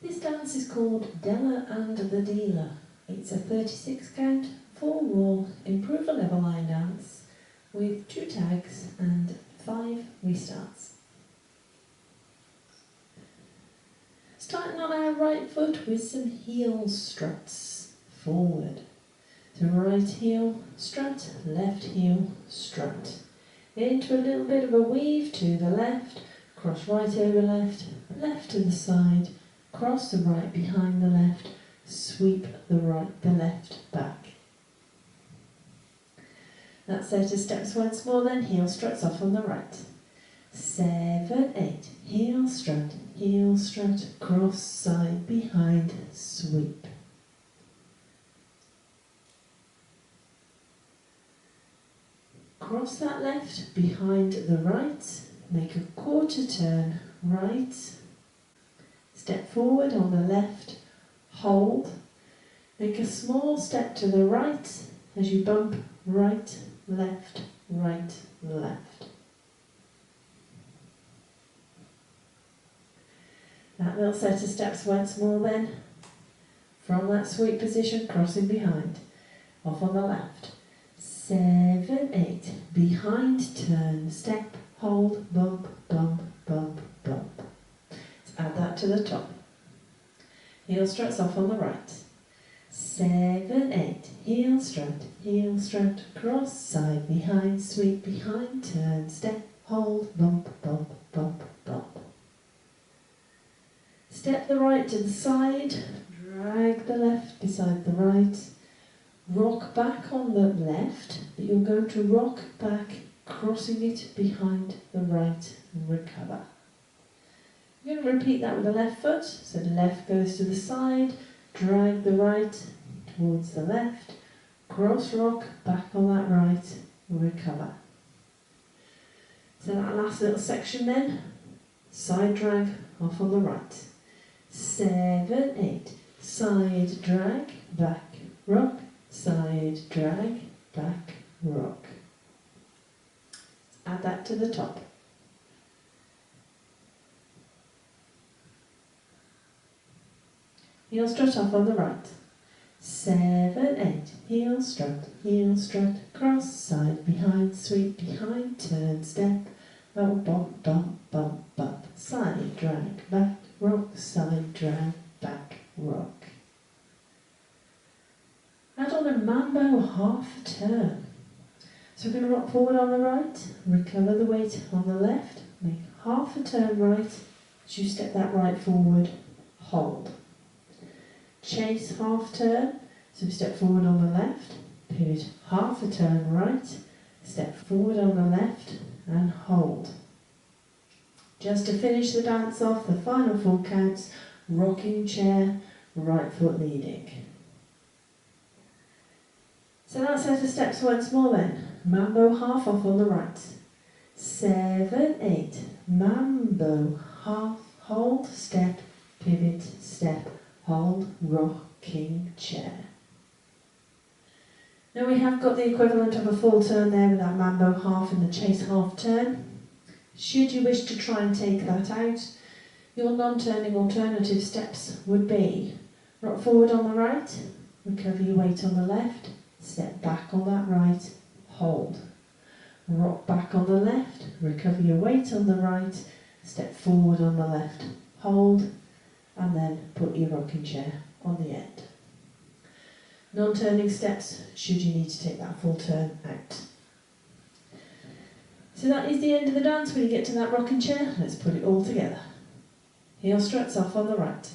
This dance is called Della and the Della. It's a 36 count, 4 wall, improve a level line dance with 2 tags and 5 restarts. Starting on our right foot with some heel struts. Forward. To right heel strut, left heel strut. Into a little bit of a weave to the left, cross right over left, left to the side, cross the right behind the left, sweep the left back. That set of steps once more then, heel struts off on the right. 7, 8, heel strut, cross side behind, sweep. Cross that left behind the right, make a quarter turn right, step forward on the left, hold, make a small step to the right as you bump right, left, right, left. That little set of steps once more then, from that sweep position, crossing behind, off on the left. 7, 8, behind turn, step, hold, bump, bump, bump, bump. Let's add that to the top. Heel struts off on the right. 7, 8, heel strut, cross, side, behind, sweep, behind, turn, step, hold, bump, bump, bump, bump. Step the right to the side, drag the left beside the right, rock back on the left, but you're going to rock back, crossing it behind the right and recover. You're going to repeat that with the left foot, so the left goes to the side, drag the right towards the left, cross rock, back on that right, recover. So that last little section then, side drag off on the right. 7, 8, side drag, back, rock, side drag, back, rock. Add that to the top. Heel strut off on the right. 7, 8, heel strut, cross, side, behind, sweep, behind, turn, step, bump, bump, bump, bump, bump, side drag, back, rock, side drag, back, rock. Add on a mambo half turn. So we're going to rock forward on the right, recover the weight on the left, make half a turn right, as you step that right forward, hold. Chase half turn, so we step forward on the left, pivot half a turn right, step forward on the left and hold. Just to finish the dance off, the final 4 counts, rocking chair, right foot leading. So that set of steps once more then. Mambo half off on the right. 7, 8, mambo half, hold, step, pivot, step, hold, rocking chair. Now we have got the equivalent of a full turn there with that mambo half and the chase half turn. Should you wish to try and take that out, your non-turning alternative steps would be rock forward on the right, recover your weight on the left, step back on that right, hold. Rock back on the left, recover your weight on the right, step forward on the left, hold, and then put your rocking chair on the end. Non-turning steps should you need to take that full turn out. So that is the end of the dance. When you get to that rocking chair, let's put it all together. Heel struts off on the right.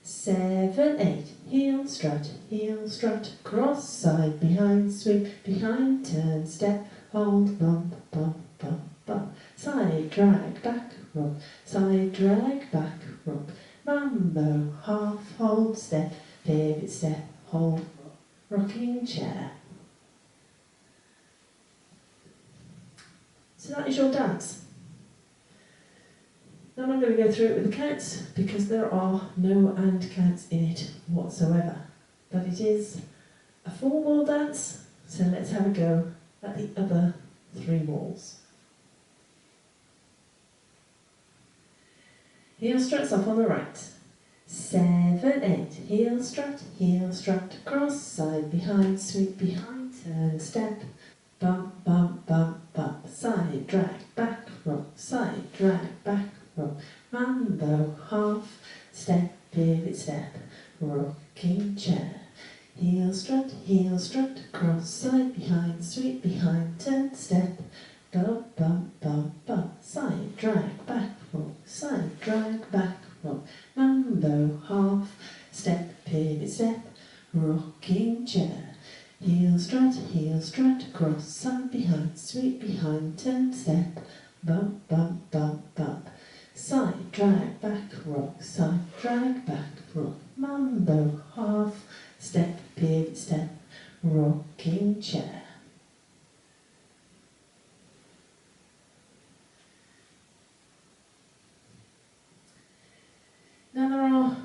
7, 8, heel strut, cross, side, behind, sweep, behind, turn, step, hold, bump, bump, bump, bump, side, drag, back, rock, side, drag, back, rock, mambo, half, hold, step, pivot, step, hold, rocking chair. So that is your dance. Now I'm going to go through it with the counts because there are no and counts in it whatsoever. But it is a 4-wall dance, so let's have a go at the other 3 walls. Heel struts off on the right. 7, 8, heel strut, cross, side, behind, sweep, behind, turn, step, bump, bump, bump, bump, side, drag, back, rock, side, drag, back, rock, mambo, half, step, pivot, step, rocking chair, heel strut, cross, side, behind, sweep, behind, turn, step, bump, bump, bump, bump, side, drag, back, rock, side, drag, back, rock, mambo, half, step, pivot, step, rocking chair, heel strut, cross, side, behind, sweep, behind, turn, step, bump, bump, bump, bump, side, drag, back, rock, side, drag, back, rock, mambo, half, step, pivot, step, rocking chair. Now there are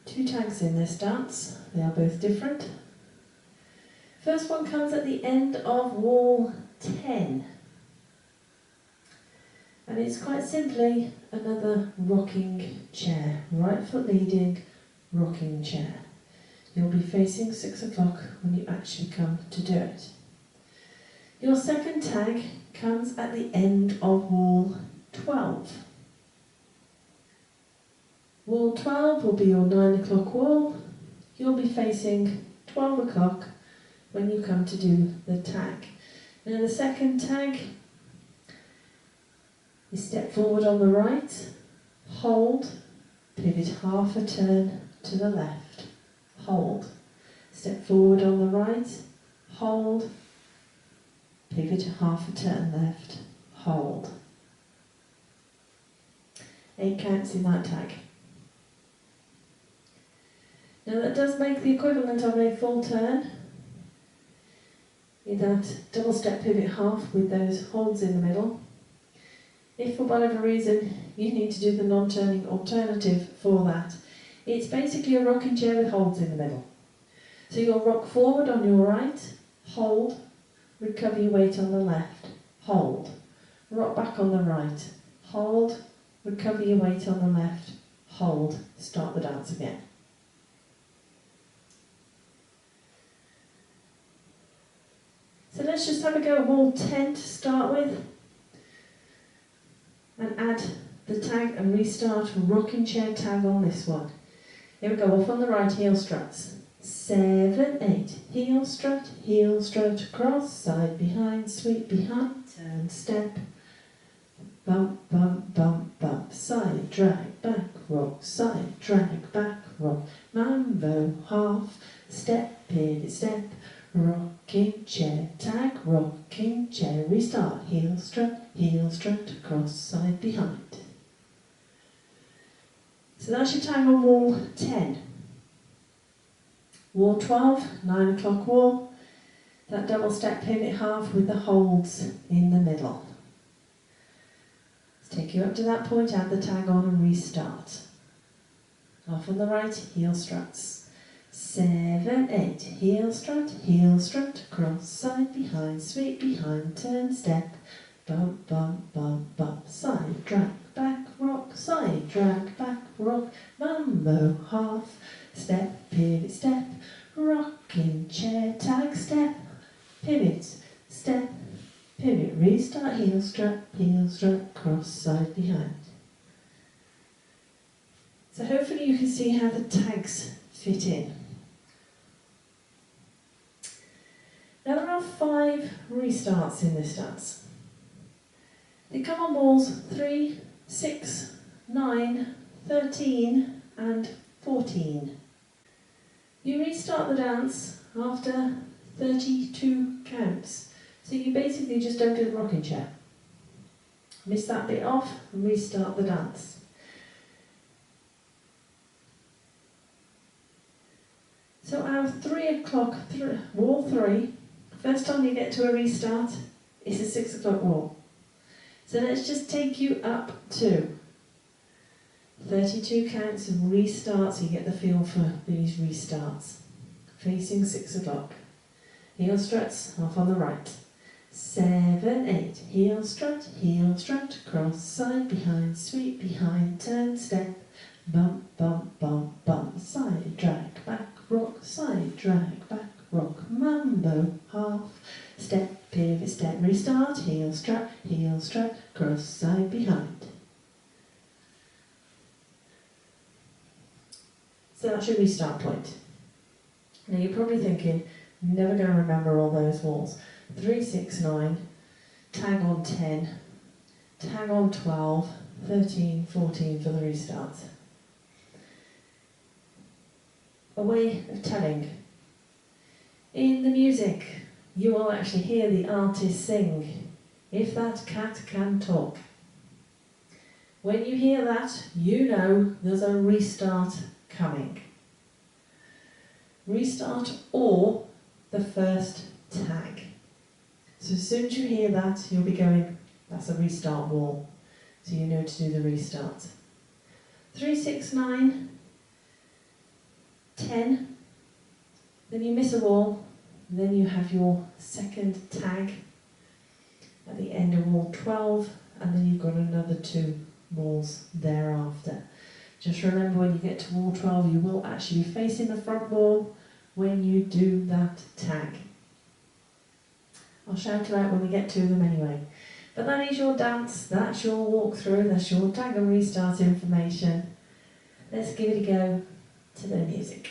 2 tags in this dance. They are both different. First one comes at the end of wall 10. And it's quite simply another rocking chair. Right foot leading, rocking chair. You'll be facing 6 o'clock when you actually come to do it. Your second tag comes at the end of wall 12. Wall 12 will be your 9 o'clock wall. You'll be facing 12 o'clock when you come to do the tag. Now the second tag, you step forward on the right, hold, pivot half a turn to the left, hold. Step forward on the right, hold, pivot half a turn left, hold. 8 counts in that tag. Now that does make the equivalent of a full turn, in that double step pivot half with those holds in the middle. If for whatever reason you need to do the non-turning alternative for that, it's basically a rocking chair with holds in the middle. So you'll rock forward on your right, hold, recover your weight on the left, hold, rock back on the right, hold, recover your weight on the left, hold, start the dance again. So let's just have a go at wall 10 to start with, and add the tag and restart rocking chair tag on this one. Here we go, off on the right, heel struts. 7, 8, heel strut, cross, side, behind, sweep, behind, turn, step, bump, bump, bump, bump, side, drag, back, rock, side, drag, back, rock, mambo, half, step, pivot, step, rocking chair, tag, rocking chair, restart, heel strut, cross, side, behind. So that's your tag on wall 10. Wall 12, 9 o'clock wall, that double step pivot half with the holds in the middle. Let's take you up to that point, add the tag on and restart. Off on the right, heel struts. 7, 8, heel strut, cross, side, behind, sweep, behind, turn, step, bump, bump, bump, bump, side, drag, back, rock, side, drag, back, rock, mambo, half, step, pivot, step, rocking chair, tag, step, pivot, step, pivot, restart, heel strut, cross, side, behind. So hopefully you can see how the tags fit in. Now there are 5 restarts in this dance. They come on walls 3, 6, 9, 13 and 14. You restart the dance after 32 counts. So you basically just don't do the rocking chair. Miss that bit off and restart the dance. So our 3 o'clock, wall 3, first time you get to a restart is a 6 o'clock wall. So let's just take you up to 32 counts of restarts, so you get the feel for these restarts. Facing 6 o'clock. Heel struts, off on the right. 7, 8, heel strut, cross, side, behind, sweep, behind, turn, step, bump, bump, bump, bump. So that's your restart point. Now you're probably thinking, never going to remember all those walls. 3, 6, 9, tag on 10, tag on 12, 13, 14 for the restarts. A way of telling. In the music, you will actually hear the artist sing, "If that cat can talk." When you hear that, you know there's a restart coming. Restart or the first tag. So as soon as you hear that, you'll be going, that's a restart wall. So you know to do the restart. 3, 6, 9, 10. Then you miss a wall. Then you have your second tag at the end of wall 12. And then you've got another 2 walls thereafter. Just remember, when you get to wall 12, you will actually be facing the front wall when you do that tag. I'll shout it out when we get to them anyway. But that is your dance, that's your walkthrough, that's your tag and restart information. Let's give it a go to the music.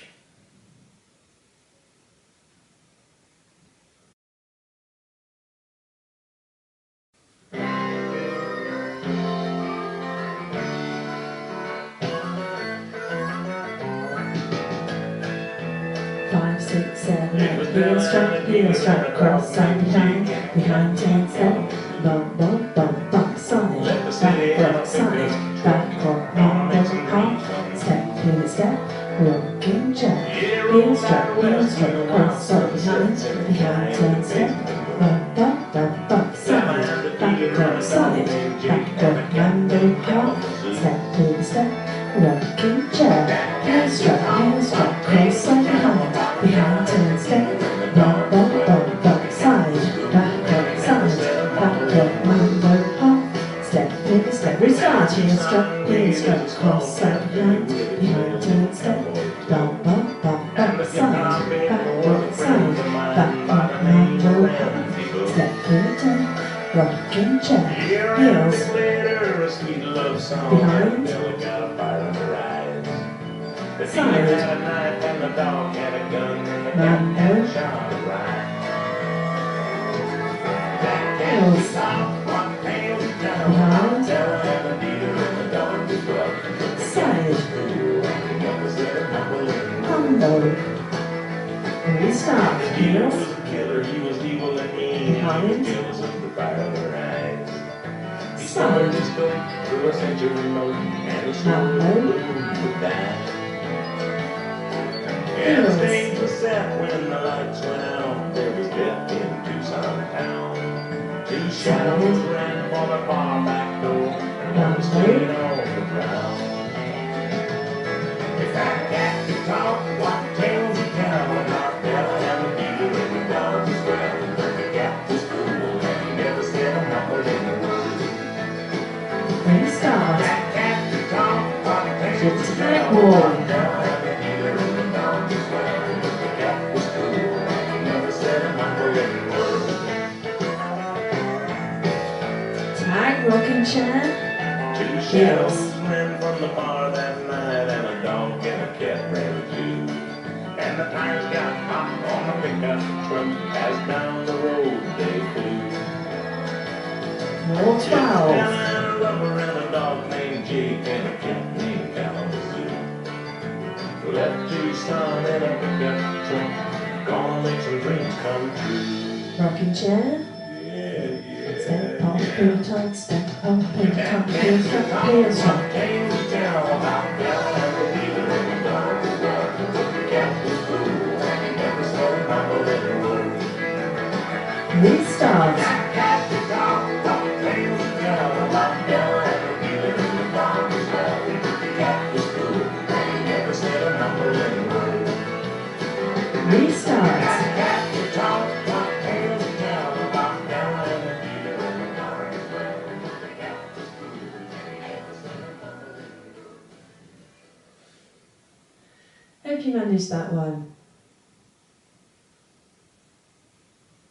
Five, 6, 7, 8, heel strike, cross side behind 10 step, bump, bump, bump, bump, side, back, rock, side, back, rock, half, step, pivot, step, rocking chair, heel strike, cross side behind 10 step, bump, bump, bump, bump, side, back, rock, side, back, rock, mambo, half, step, pivot, step, rocking chair, heel strike, cross side behind 10 step, bump, bump, bump, bump, side, back, rock, mambo, half, step, pivot, step, restart, heel strike, cross side behind 10 step, bump, bump, bump, bump, side, back, rock, mambo, half, step, pivot, step, rocking chair, heels, behind, side, mambo, heels, behind, side, mambo, restart, heels, behind, side, mambo, heels, when the lights went out, there was death in Tucson town. 2 shadows ran for the far back door, and one was laying on the ground. If that cat could talk, what tales he'd tell, and our Della and the dealer and the dogs as well. But the cat was cool, and he never said a muffled in the word. Restart. That cat could talk, what tales he'd tell, and our Della and the dealer and the dogs as well. But the cat was cool, and he never said a muffled in the word. Tag, rocking chair. 2 shadows ran from the bar that night, and a dog and a cat ran too. And the tires got hot on the pickup truck as down the road they flew. Wall 12. And a rubber and a dog named Jake and a cat named Kalamazoo. Left Tucson in a pickup truck, gonna make some dreams come true. Rocking chair. Step on, pivot top, step on, pivot top, heel strike, heel strike. Restart. Restart. Hope you managed that one.